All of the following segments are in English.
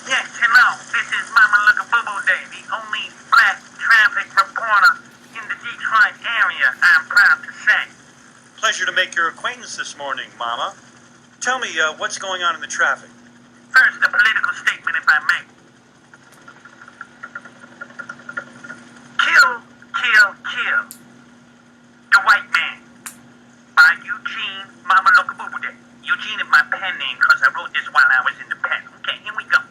Yes, hello. This is Mama Look a Boo Boo Day, the only black traffic reporter in the Detroit area, I'm proud to say. Pleasure to make your acquaintance this morning, Mama. Tell me, what's going on in the traffic? First, a political statement, if I may. Kill, kill, kill. The White Man by Eugene Mama Look a Boo Boo Day. Eugene is my pen name because I wrote this while I was in the pen. Okay, here we go.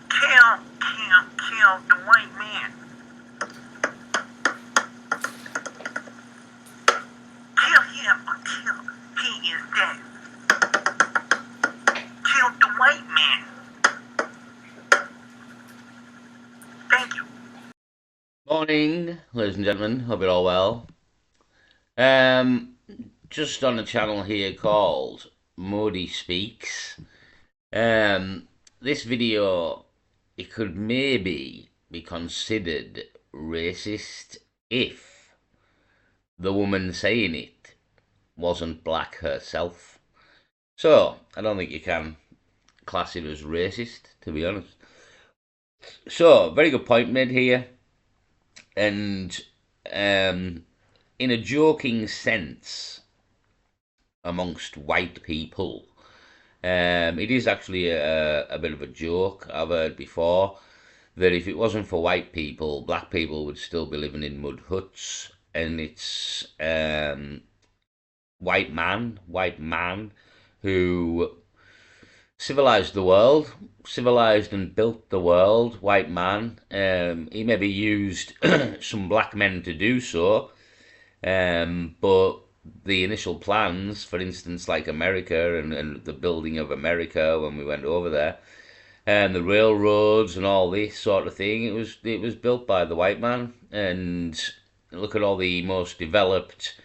Kill, kill, kill the white man. Kill him until he is dead. Kill the white man. Thank you. Morning, ladies and gentlemen. Hope you're all well. Just on a channel here called Modi Speaks. This video, it could maybe be considered racist if the woman saying it wasn't black herself. So, I don't think you can class it as racist, to be honest. So, very good point made here. And in a joking sense amongst white people, it is actually a bit of a joke. I've heard before that if it wasn't for white people, black people would still be living in mud huts, and it's white man who civilized the world, civilized and built the world, white man. He maybe used some black men to do so, but the initial plans, for instance, like America and the building of America when we went over there, and the railroads and all this sort of thing, it was built by the white man. And look at all the most developed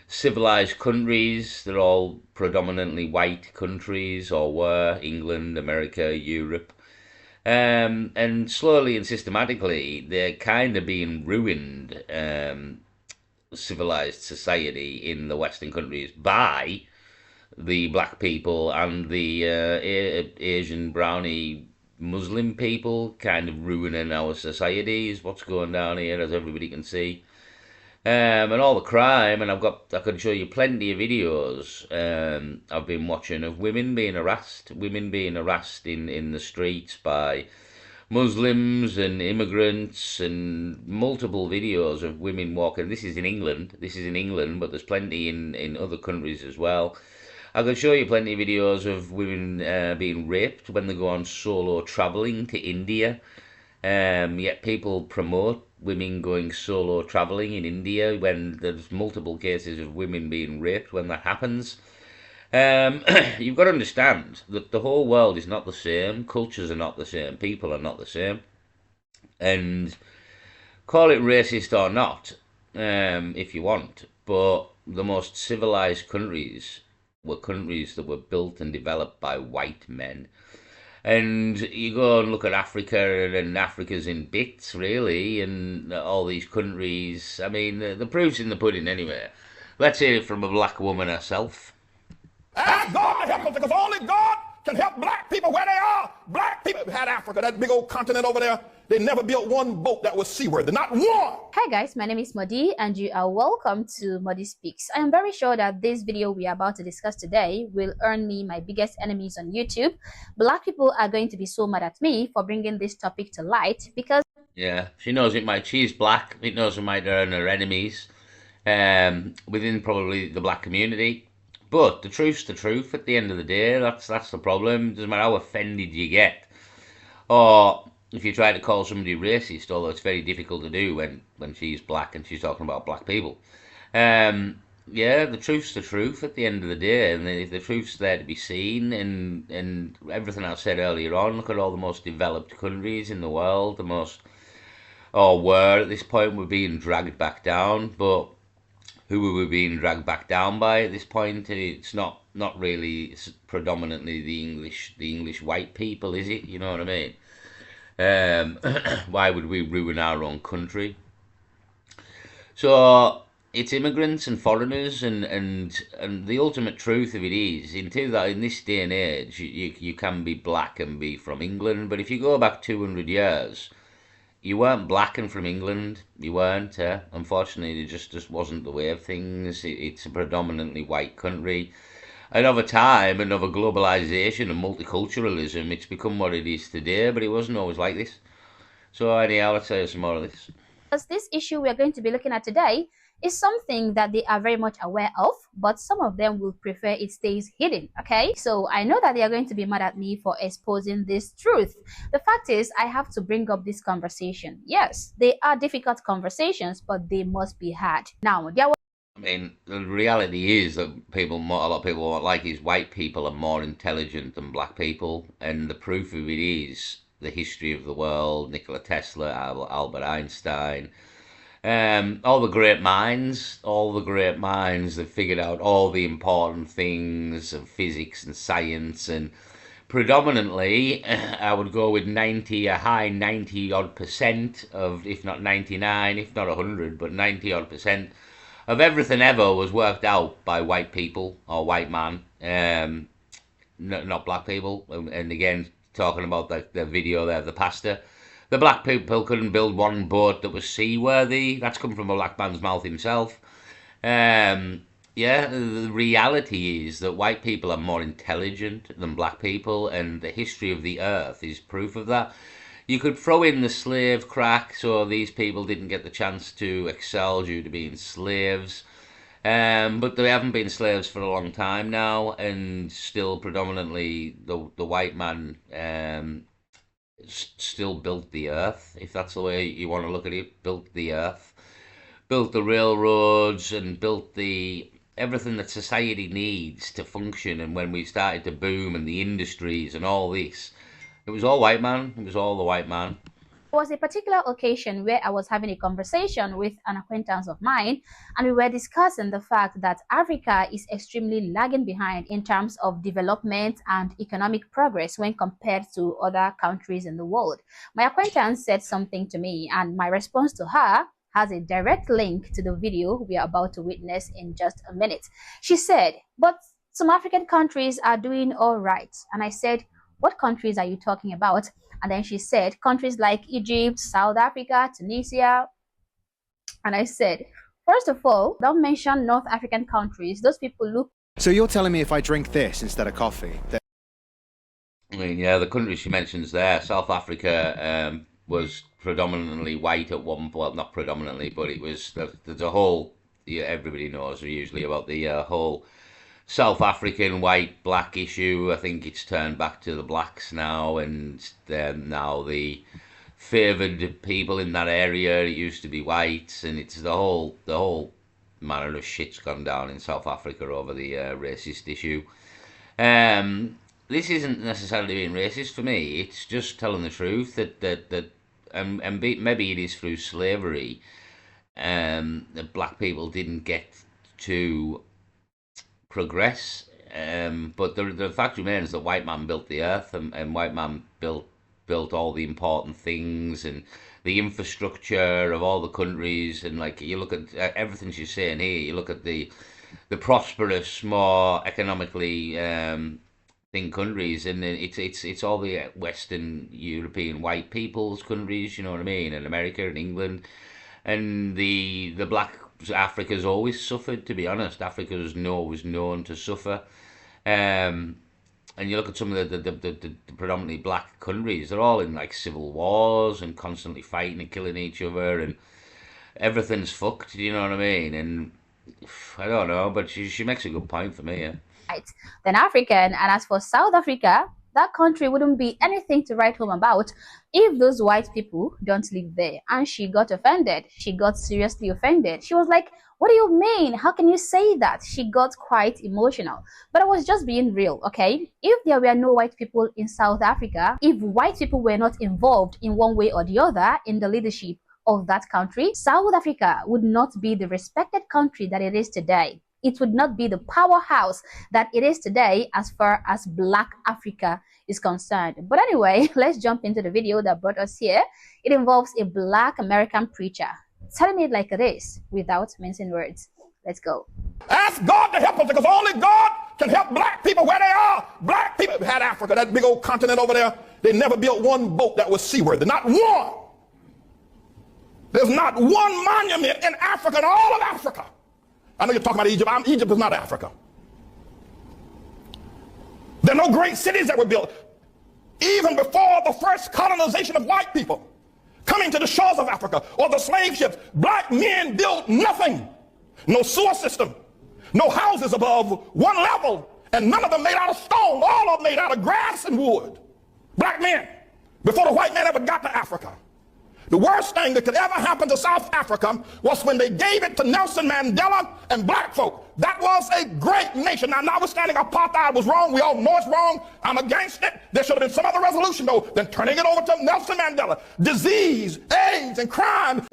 civilized countries. They're all predominantly white countries, or were: England, America, Europe. And slowly and systematically, they're kind of being ruined, civilized society in the Western countries by the black people and the Asian brownie Muslim people, kind of ruining our societies. What's going down here, as everybody can see. And all the crime, and I can show you plenty of videos I've been watching of women being harassed in the streets by Muslims and immigrants, and multiple videos of women walking. This is in England, but there's plenty in other countries as well. I can show you plenty of videos of women being raped when they go on solo travelling to India. Yet people promote women going solo travelling in India when there's multiple cases of women being raped when that happens. You've got to understand that the whole world is not the same, cultures are not the same, people are not the same. And call it racist or not, if you want, but the most civilized countries were countries that were built and developed by white men. And you go and look at Africa, and Africa's in bits, really, and all these countries. I mean, the proof's in the pudding anyway. Let's hear it from a black woman herself. Ask God to help us, because only God can help black people where they are. Black people had Africa, that big old continent over there. They never built one boat that was seaworthy, not one. Hi guys, my name is Modi and you are welcome to Modi Speaks. I am very sure that this video we are about to discuss today will earn me my biggest enemies on YouTube. Black people are going to be so mad at me for bringing this topic to light because... Yeah, she knows it might, she's black, it knows it might earn her enemies within probably the black community. But the truth's the truth at the end of the day. That's the problem. It doesn't matter how offended you get, or if you try to call somebody racist, although it's very difficult to do when she's black and she's talking about black people. Yeah, the truth's the truth at the end of the day, and if the truth's there to be seen, and everything I said earlier on, look at all the most developed countries in the world, the most, or were at this point, were being dragged back down. But who were we being dragged back down by at this point? It's not really, it's predominantly the English white people, is it? You know what I mean? Why would we ruin our own country? So it's immigrants and foreigners, and the ultimate truth of it is, in this day and age, you can be black and be from England, but if you go back 200 years, you weren't black and from England. You weren't. Unfortunately, it just wasn't the way of things. It's a predominantly white country. And over time and over globalization and multiculturalism, it's become what it is today, but it wasn't always like this. So anyhow, let's say some more of this. Because this issue we are going to be looking at today is something that they are very much aware of, but some of them will prefer it stays hidden, okay? So I know that they are going to be mad at me for exposing this truth. The fact is, I have to bring up this conversation. Yes, they are difficult conversations, but they must be had. Now, I mean, the reality is that a lot of people won't like is white people are more intelligent than black people, and the proof of it is the history of the world, Nikola Tesla, Albert Einstein, all the great minds that figured out all the important things of physics and science, and predominantly, I would go with a high 90 odd percent of, if not 99, if not 100, but 90 odd percent of everything ever was worked out by white people or white man, not black people. And again, talking about the video there of the pastor, the black people couldn't build one boat that was seaworthy. That's come from a black man's mouth himself. Yeah, the reality is that white people are more intelligent than black people, and the history of the earth is proof of that. You could throw in the slave crack, so these people didn't get the chance to excel due to being slaves. But they haven't been slaves for a long time now, and still predominantly the white man still built the earth, if that's the way you want to look at it. Built the earth, built the railroads, and built everything that society needs to function. And when we started to boom and the industries and all this, it was all white man. It was all the white man. There was a particular occasion where I was having a conversation with an acquaintance of mine, and we were discussing the fact that Africa is extremely lagging behind in terms of development and economic progress when compared to other countries in the world. My acquaintance said something to me, and my response to her has a direct link to the video we are about to witness in just a minute. She said, but some African countries are doing all right. And I said, what countries are you talking about? And then she said, countries like Egypt, South Africa, Tunisia. And I said, first of all, don't mention North African countries. Those people look... So you're telling me if I drink this instead of coffee? I mean, yeah, the countries she mentions there, South Africa was predominantly white at one point. Well, not predominantly, but it was, there's a whole, yeah, everybody knows usually about the whole South African white-black issue. I think it's turned back to the blacks now, and now the favoured people in that area, it used to be whites, and it's the whole manner of shit's gone down in South Africa over the racist issue. This isn't necessarily being racist for me. It's just telling the truth maybe it is through slavery that black people didn't get to progress, but the fact remains that white man built the earth, and white man built all the important things and the infrastructure of all the countries. And like, you look at everything she's saying here, you look at the prosperous, more economically thing countries, and it's all the Western European white people's countries, you know what I mean, and America and England, and the black Africa's always suffered, to be honest. Africa was known to suffer. And you look at some of the predominantly black countries, they're all in like civil wars and constantly fighting and killing each other, and everything's fucked, you know what I mean? And I don't know, but she makes a good point for me, yeah. Than African. And as for South Africa, that country wouldn't be anything to write home about if those white people don't live there. And she got offended. She got seriously offended. She was like, what do you mean? How can you say that? She got quite emotional. But I was just being real, okay? If there were no white people in South Africa, if white people were not involved in one way or the other in the leadership of that country, South Africa would not be the respected country that it is today. It would not be the powerhouse that it is today as far as Black Africa is concerned. But anyway, let's jump into the video that brought us here. It involves a Black American preacher telling it like it is without mincing words. Let's go. Ask God to help us because only God can help black people where they are. Black people had Africa, that big old continent over there. They never built one boat that was seaworthy. Not one. There's not one monument in Africa, in all of Africa. I know you're talking about Egypt. Egypt is not Africa. There are no great cities that were built. Even before the first colonization of white people coming to the shores of Africa or the slave ships, black men built nothing. No sewer system, no houses above one level, and none of them made out of stone. All of them made out of grass and wood. Black men, before the white man ever got to Africa. The worst thing that could ever happen to South Africa was when they gave it to Nelson Mandela and black folk. That was a great nation. Now, notwithstanding apartheid was wrong, we all know it's wrong. I'm against it. There should have been some other resolution, though, than turning it over to Nelson Mandela. Disease, AIDS, and crime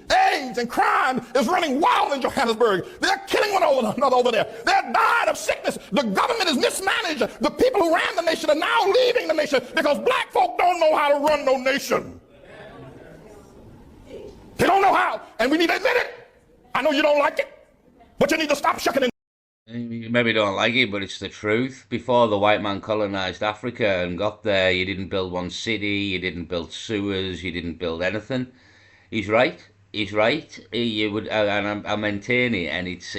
is running wild in Johannesburg. They're killing one another over there. They're dying of sickness. The government is mismanaged. The people who ran the nation are now leaving the nation because black folk don't know how to run no nation. They don't know how, and we need to admit it. I know you don't like it, but you need to stop shucking and... You maybe don't like it, but it's the truth. Before the white man colonized Africa and got there, you didn't build one city, you didn't build sewers, you didn't build anything. He's right. He's right. You would, and I maintain it. And it's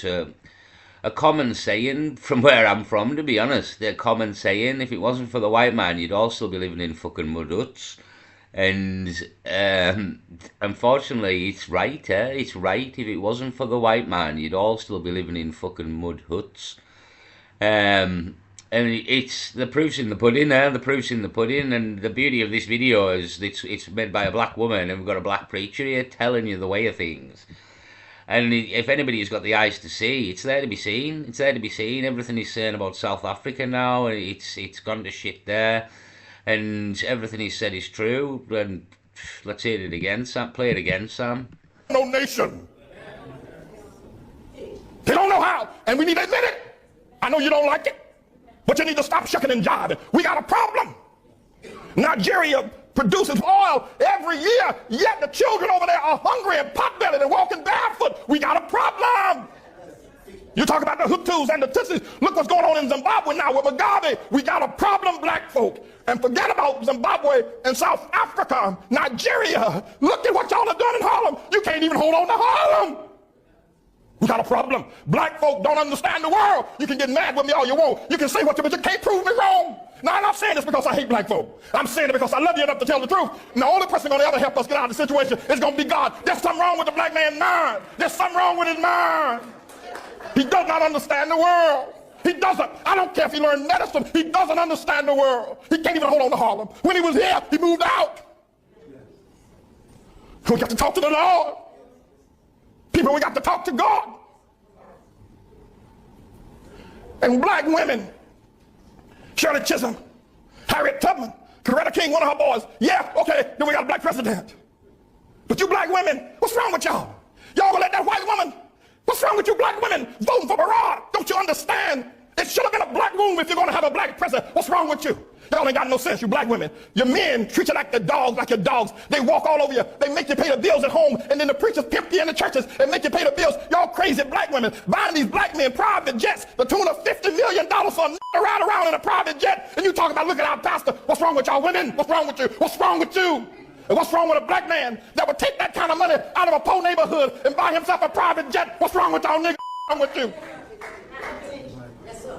a common saying from where I'm from. To be honest, a common saying. If it wasn't for the white man, you'd all still be living in fucking mud huts. And unfortunately, it's right, It's right. If it wasn't for the white man, you'd all still be living in fucking mud huts. And it's the proof's in the pudding, The proof's in the pudding. And the beauty of this video is it's made by a black woman, and we've got a black preacher here telling you the way of things. And if anybody's got the eyes to see, it's there to be seen. It's there to be seen. Everything he's saying about South Africa now, it's gone to shit there. And everything he said is true. And let's hear it again, Sam. Play it again, Sam. No nation. They don't know how, and we need to admit it. I know you don't like it, but you need to stop shucking and jiving. We got a problem. Nigeria produces oil every year, yet the children over there are hungry and pot-bellied and walking barefoot. We got a problem. You talk about the Hutus and the Tutsis. Look what's going on in Zimbabwe now with Mugabe. We got a problem, black folk. And forget about Zimbabwe and South Africa, Nigeria. Look at what y'all have done in Harlem. You can't even hold on to Harlem. We got a problem. Black folk don't understand the world. You can get mad with me all you want. You can say what you, but you can't prove me wrong. Now, I'm not saying this because I hate black folk. I'm saying it because I love you enough to tell the truth. And the only person going to ever help us get out of the situation is going to be God. There's something wrong with the black man's mind. There's something wrong with his mind. He does not understand the world. He doesn't. I don't care if he learned medicine. He doesn't understand the world. He can't even hold on to Harlem. When he was here, he moved out. We got to talk to the Lord. People, we got to talk to God. And black women, Shirley Chisholm, Harriet Tubman, Coretta King, one of her boys. Yeah, okay, then we got a black president. But you black women, what's wrong with y'all? Y'all gonna let that white woman? What's wrong with you black women voting for Barack? Don't you understand? It should have been a black room if you're going to have a black president. What's wrong with you? Y'all ain't got no sense, you black women. Your men treat you like the dogs, like your dogs. They walk all over you. They make you pay the bills at home, and then the preachers pimp you in the churches and make you pay the bills. Y'all crazy black women buying these black men private jets, the tune of $50 million for a to ride around in a private jet. And you talk about, look at our pastor. What's wrong with y'all women? What's wrong with you? What's wrong with you? And what's wrong with a black man that would take that kind of money out of a poor neighborhood and buy himself a private jet? What's wrong with y'all niggas? What's wrong with you?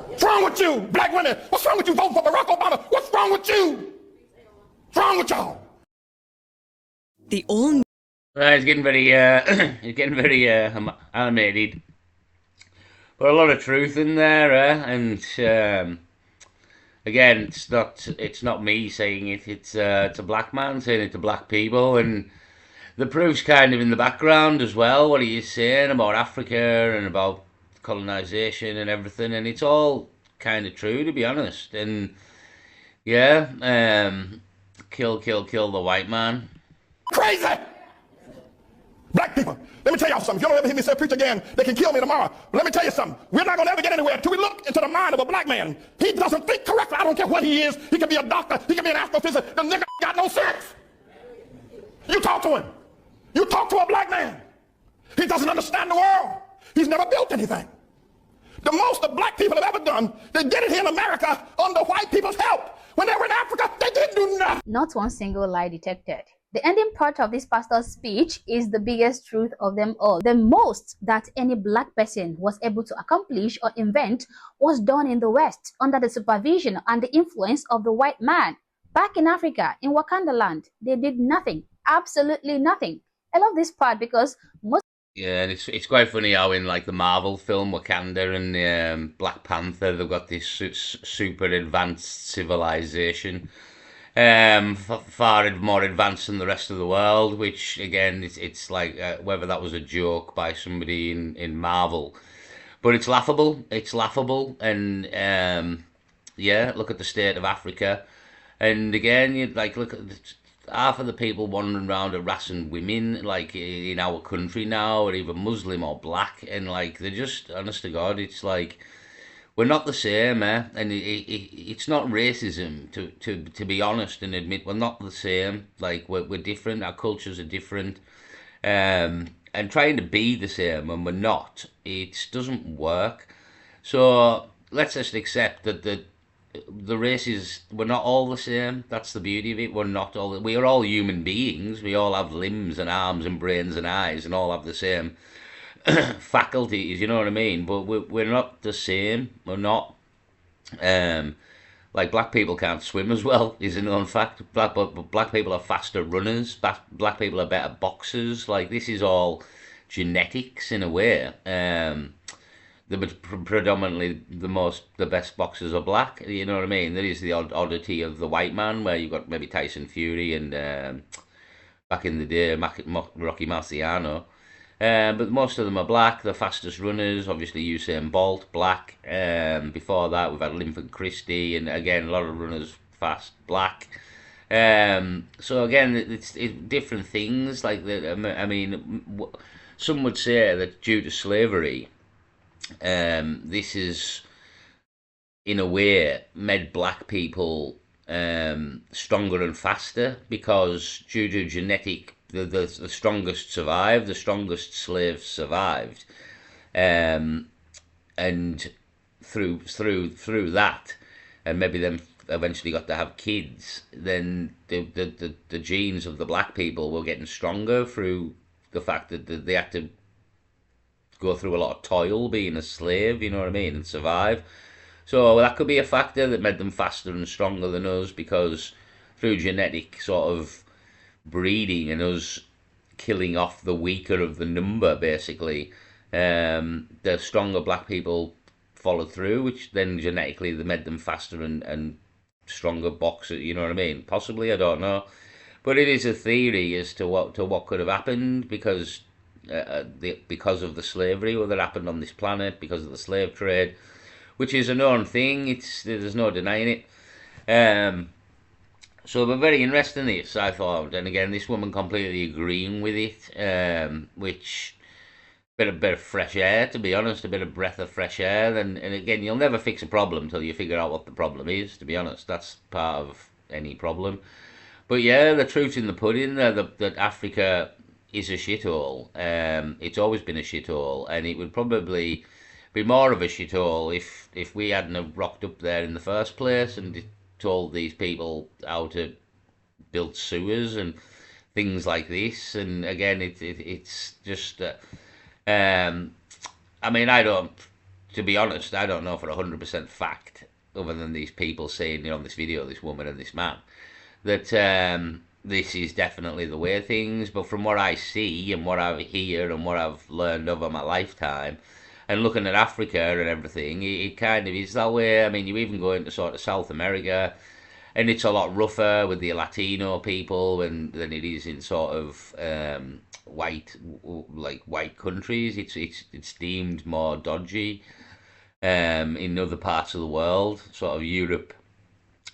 What's wrong with you, black women? What's wrong with you voting for Barack Obama? What's wrong with you? What's wrong with y'all? The all. It's getting very, animated, but a lot of truth in there, and again, it's not me saying it. It's a black man saying it to black people, and the proof's kind of in the background as well. What he is saying about Africa and about colonization and everything, and it's all kind of true, to be honest. And yeah, kill the white man. Crazy! Black people, let me tell y'all something. If you don't ever hear me say preach again, they can kill me tomorrow. But let me tell you something. We're not going to ever get anywhere until we look into the mind of a black man. He doesn't think correctly. I don't care what he is. He can be a doctor. He can be an astrophysicist. The nigga got no sense. You talk to him. You talk to a black man, he doesn't understand the world. He's never built anything. The most the black people have ever done, they did it here in America under white people's help. When they were in Africa, they didn't do nothing. Not one single lie detected. The ending part of this pastor's speech is the biggest truth of them all. The most that any black person was able to accomplish or invent was done in the West under the supervision and the influence of the white man. Back in Africa, in Wakanda land, they did nothing, absolutely nothing. I love this part because most Yeah, and it's quite funny how in like the Marvel film Wakanda and Black Panther, they've got this super advanced civilization, far more advanced than the rest of the world. Which again, it's like whether that was a joke by somebody in Marvel, but it's laughable. It's laughable, and yeah, look at the state of Africa, and again, you like look at half of the people wandering around harassing women, like in our country now, or even Muslim or black, and like they're just, honest to God, it's like we're not the same, eh? And it's not racism to be honest and admit we're not the same. Like we're different. Our cultures are different, and trying to be the same when we're not, it doesn't work. So let's just accept that the races, we're not all the same. That's the beauty of it. We are all human beings. We all have limbs and arms and brains and eyes and all have the same faculties, you know what I mean? But we're not the same. We're not, like black people can't swim as well, is a known fact. Black people are faster runners. Black people are better boxers. Like this is all genetics in a way. Predominantly the best boxers are black, you know what I mean? There is the oddity of the white man, where you've got maybe Tyson Fury and back in the day Rocky Marciano, but most of them are black. The fastest runners, obviously Usain Bolt, black. Before that we've had Linford Christie, and again a lot of runners fast, black. So again, it's different things. Like I mean, some would say that due to slavery, this is in a way made black people stronger and faster, because due to genetic, the strongest survived, the strongest slaves survived, and through that, and maybe then eventually got to have kids, then the genes of the black people were getting stronger through the fact that they had to go through a lot of toil being a slave, you know what I mean, and survive. So that could be a factor that made them faster and stronger than us, because through genetic sort of breeding and us killing off the weaker of the number, basically, the stronger black people followed through, which then genetically they made them faster and stronger boxers, you know what I mean? Possibly, I don't know. But it is a theory as to what could have happened, because of the slavery that happened on this planet, because of the slave trade, which is a known thing. There's no denying it. So we're very interested in this, I thought, and again, this woman completely agreeing with it, which bit of fresh air, to be honest, a bit of breath of fresh air. And again, you'll never fix a problem until you figure out what the problem is, to be honest. That's part of any problem. But yeah, the truth's in the pudding, that Africa is a shithole. It's always been a shithole, and it would probably be more of a shithole if we hadn't have rocked up there in the first place and told these people how to build sewers and things like this. And again, it's just I mean, to be honest, I don't know for 100% fact, other than these people saying, on this video, this woman and this man, that this is definitely the way of things. But from what I see and what I hear and what I've learned over my lifetime, and looking at Africa and everything, it kind of is that way. I mean, you even go into sort of South America, and it's a lot rougher with the Latino people than it is in sort of white countries. It's deemed more dodgy. In other parts of the world, sort of Europe,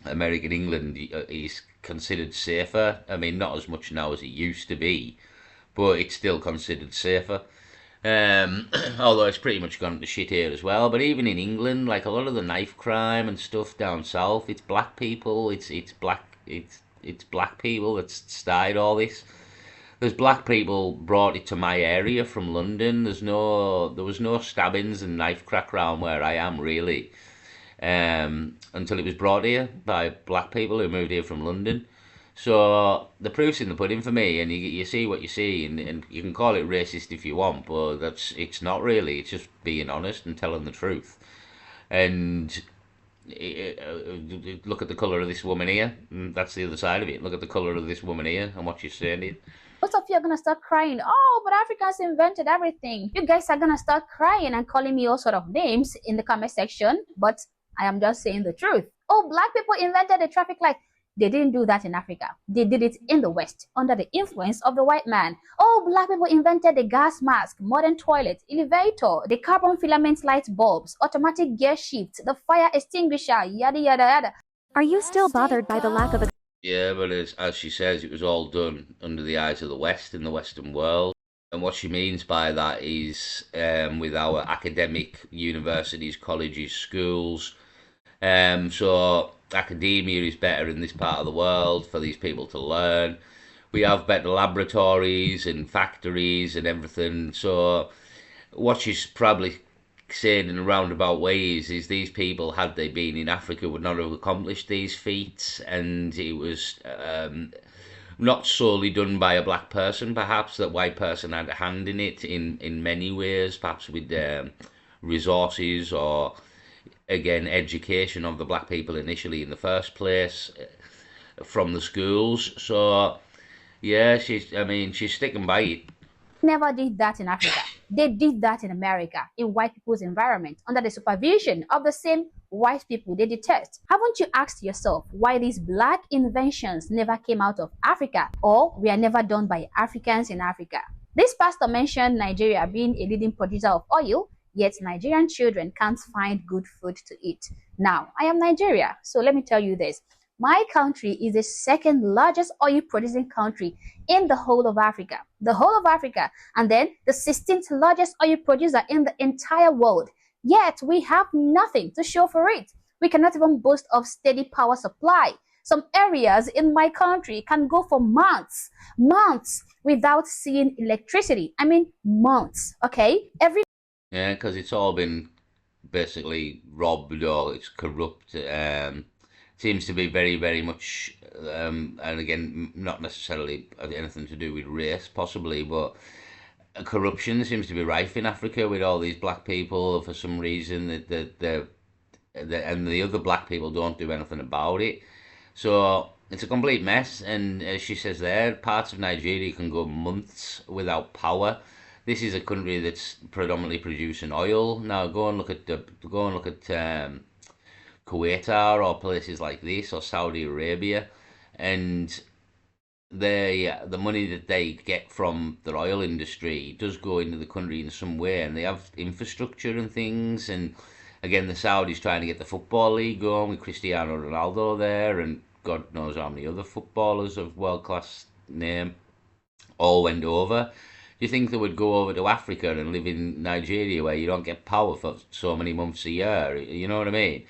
American England, is considered safer. I mean, not as much now as it used to be, but it's still considered safer. Although it's pretty much gone to shit here as well. But even in England, like a lot of the knife crime and stuff down south, it's black people. It's black people that started all this. there's black people brought it to my area from London. There was no stabbings and knife crack round where I am really, until it was brought here by black people who moved here from London. So the proof's in the pudding for me, and you see what you see, and you can call it racist if you want, but it's not really. It's just being honest and telling the truth. And look at the colour of this woman here. That's the other side of it. Look at the colour of this woman here and what she's saying. Most of you are going to start crying. Oh, but Africans invented everything. You guys are going to start crying and calling me all sort of names in the comment section. But I am just saying the truth. Oh, black people invented the traffic light. They didn't do that in Africa. They did it in the West under the influence of the white man. Oh, black people invented the gas mask, modern toilet, elevator, the carbon filament light bulbs, automatic gear shift, the fire extinguisher, yada, yada, yada. Are you still bothered by the lack of a Yeah, but as she says, it was all done under the eyes of the West in the Western world. And what she means by that is with our academic universities, colleges, schools. So academia is better in this part of the world for these people to learn. We have better laboratories and factories and everything. So what she's probably saying in a roundabout way is these people, had they been in Africa, would not have accomplished these feats, and it was not solely done by a black person. Perhaps that white person had a hand in it in many ways, perhaps with resources or, again, education of the black people initially in the first place from the schools. So yeah, she's sticking by it. Never did that in Africa. They did that in America, in white people's environment, under the supervision of the same white people they detest. Haven't you asked yourself why these black inventions never came out of Africa, or were never done by Africans in Africa? This pastor mentioned Nigeria being a leading producer of oil, yet Nigerian children can't find good food to eat. Now, I am Nigeria, so let me tell you this. My country is the second largest oil producing country in the whole of Africa. The whole of Africa, and then the 16th largest oil producer in the entire world. Yet we have nothing to show for it. We cannot even boast of steady power supply. Some areas in my country can go for months without seeing electricity. I mean, months, okay? Yeah, because it's all been basically robbed or it's corrupt. Seems to be very, very much, and again, not necessarily anything to do with race, possibly, but corruption seems to be rife in Africa with all these black people for some reason and the other black people don't do anything about it. So it's a complete mess. And as she says there, parts of Nigeria can go months without power. This is a country that's predominantly producing oil. Now go and look at Kuwait or places like this, or Saudi Arabia, and the money that they get from their oil industry does go into the country in some way, and they have infrastructure and things. And again, the Saudis trying to get the football league going with Cristiano Ronaldo there, and God knows how many other footballers of world-class name all went over. Do you think they would go over to Africa and live in Nigeria where you don't get power for so many months a year? You know what I mean?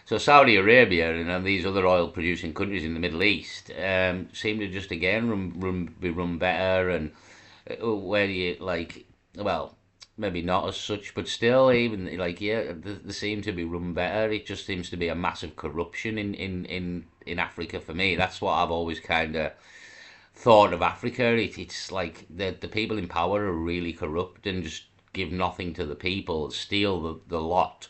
So Saudi Arabia and these other oil-producing countries in the Middle East seem to just again be run better, and where you well, maybe not as such, but still, even they seem to be run better. It just seems to be a massive corruption in Africa for me. That's what I've always kind of thought of Africa. It's like the people in power are really corrupt and just give nothing to the people, steal the lot.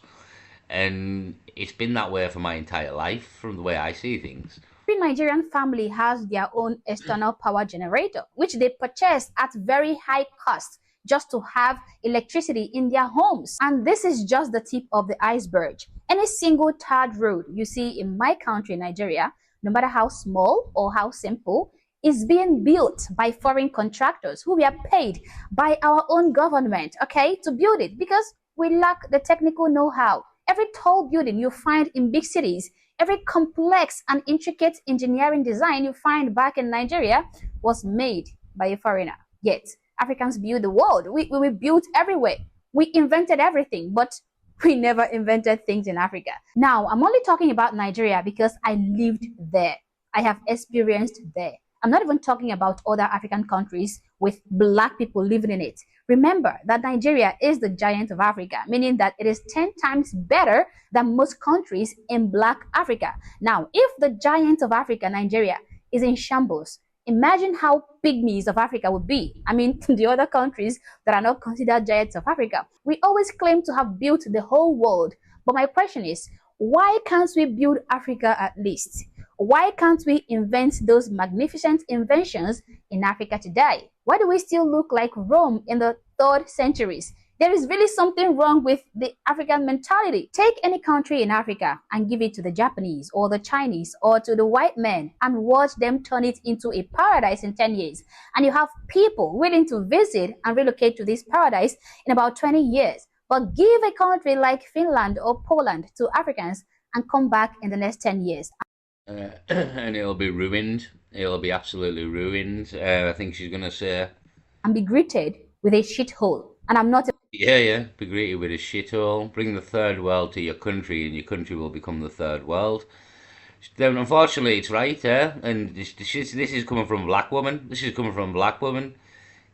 And it's been that way for my entire life, from the way I see things. Every Nigerian family has their own external power generator, which they purchase at very high cost just to have electricity in their homes. And this is just the tip of the iceberg. Any single tarred road you see in my country, Nigeria, no matter how small or how simple, is being built by foreign contractors who were paid by our own government, okay, to build it, because we lack the technical know-how. Every tall building you find in big cities, every complex and intricate engineering design you find back in Nigeria was made by a foreigner. Yet, Africans build the world. We built everywhere. We invented everything, but we never invented things in Africa. Now, I'm only talking about Nigeria because I lived there. I have experienced there. I'm not even talking about other African countries with black people living in it. Remember that Nigeria is the giant of Africa, meaning that it is 10 times better than most countries in black Africa. Now, if the giant of Africa, Nigeria, is in shambles, imagine how pygmies of Africa would be. I mean, the other countries that are not considered giants of Africa. We always claim to have built the whole world, but my question is, why can't we build Africa at least? Why can't we invent those magnificent inventions in Africa today? Why do we still look like Rome in the 3rd centuries? There is really something wrong with the African mentality. Take any country in Africa and give it to the Japanese or the Chinese or to the white men and watch them turn it into a paradise in 10 years. And you have people willing to visit and relocate to this paradise in about 20 years. But give a country like Finland or Poland to Africans and come back in the next 10 years. And it'll be ruined. It'll be absolutely ruined. I think she's going to say... And be greeted with a shithole. And I'm not... Yeah, be greeted with a shithole. Bring the 3rd world to your country and your country will become the 3rd world. Then, unfortunately, it's right, and this is coming from a black woman. This is coming from a black woman.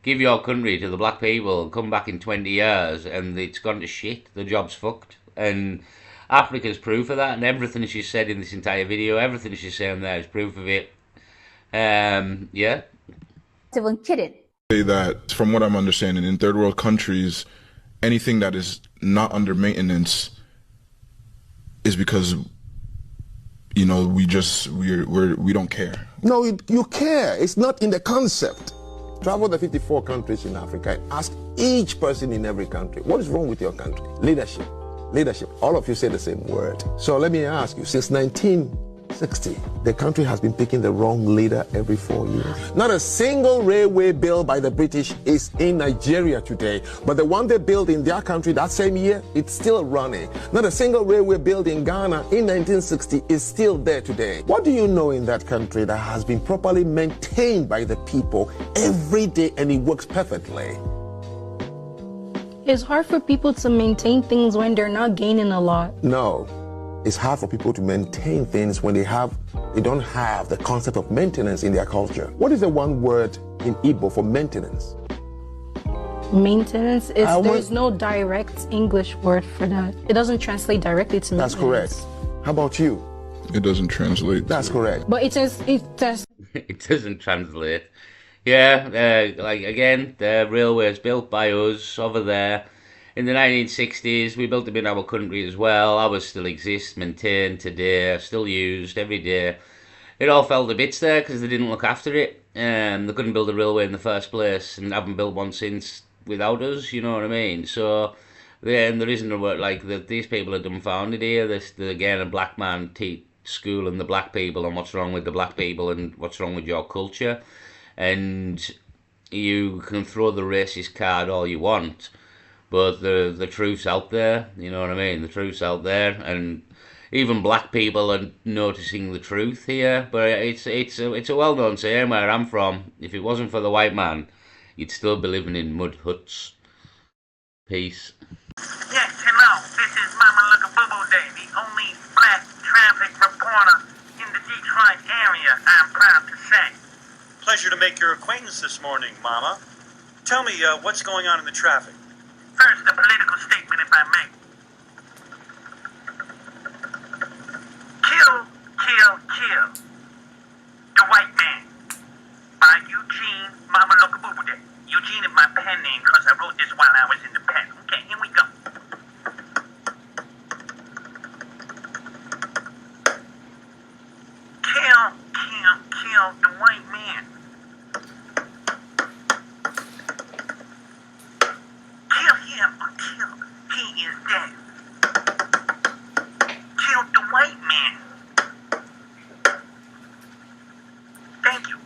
Give your country to the black people and come back in 20 years and it's gone to shit. The job's fucked. And Africa's proof of that, and everything she said in this entire video, everything she's saying there is proof of it. Yeah. Even kidding. Say that from what I'm understanding, in 3rd world countries, anything that is not under maintenance is because, you know, we don't care. No, you care. It's not in the concept. Travel the 54 countries in Africa and ask each person in every country, what is wrong with your country? Leadership. Leadership. All of you say the same word. So let me ask you, since 1960, the country has been picking the wrong leader every 4 years. Not a single railway built by the British is in Nigeria today, but the one they built in their country that same year, it's still running. Not a single railway built in Ghana in 1960 is still there today. What do you know in that country that has been properly maintained by the people every day and it works perfectly? It's hard for people to maintain things when they're not gaining a lot. No. It's hard for people to maintain things when they don't have the concept of maintenance in their culture. What is the one word in Igbo for maintenance? Maintenance is, there's no direct English word for that. It doesn't translate directly to maintenance. That's correct. How about you? It doesn't translate. That's correct. But it doesn't translate. Yeah, like again, the railways built by us over there. In the 1960s, we built them in our country as well. Ours still exists, maintained today, still used every day. It all fell to bits there because they didn't look after it. They couldn't build a railway in the first place and haven't built one since without us, you know what I mean? So, there isn't a word like that. These people are dumbfounded here. This, again, a black man schooling the black people on what's wrong with the black people and what's wrong with your culture. And you can throw the racist card all you want, but the truth's out there, you know what I mean? The truth's out there, and even black people are noticing the truth here. But it's a well-known saying where I'm from. If it wasn't for the white man, you'd still be living in mud huts. Peace. Yes, hello. This is Mama Look a Boo Boo Day, the only black traffic reporter in the Detroit area, I'm proud to say. Pleasure to make your acquaintance this morning, Mama. Tell me, what's going on in the traffic? First, a political statement, if I may. Kill, kill, kill. The White Man by Eugene Mama Look a Boo Boo Day. Eugene is my pen name because I wrote this while I was in the pen. Okay, here we go. Kill, kill, kill the white man. Kill him until he is dead. Kill the white man. Thank you.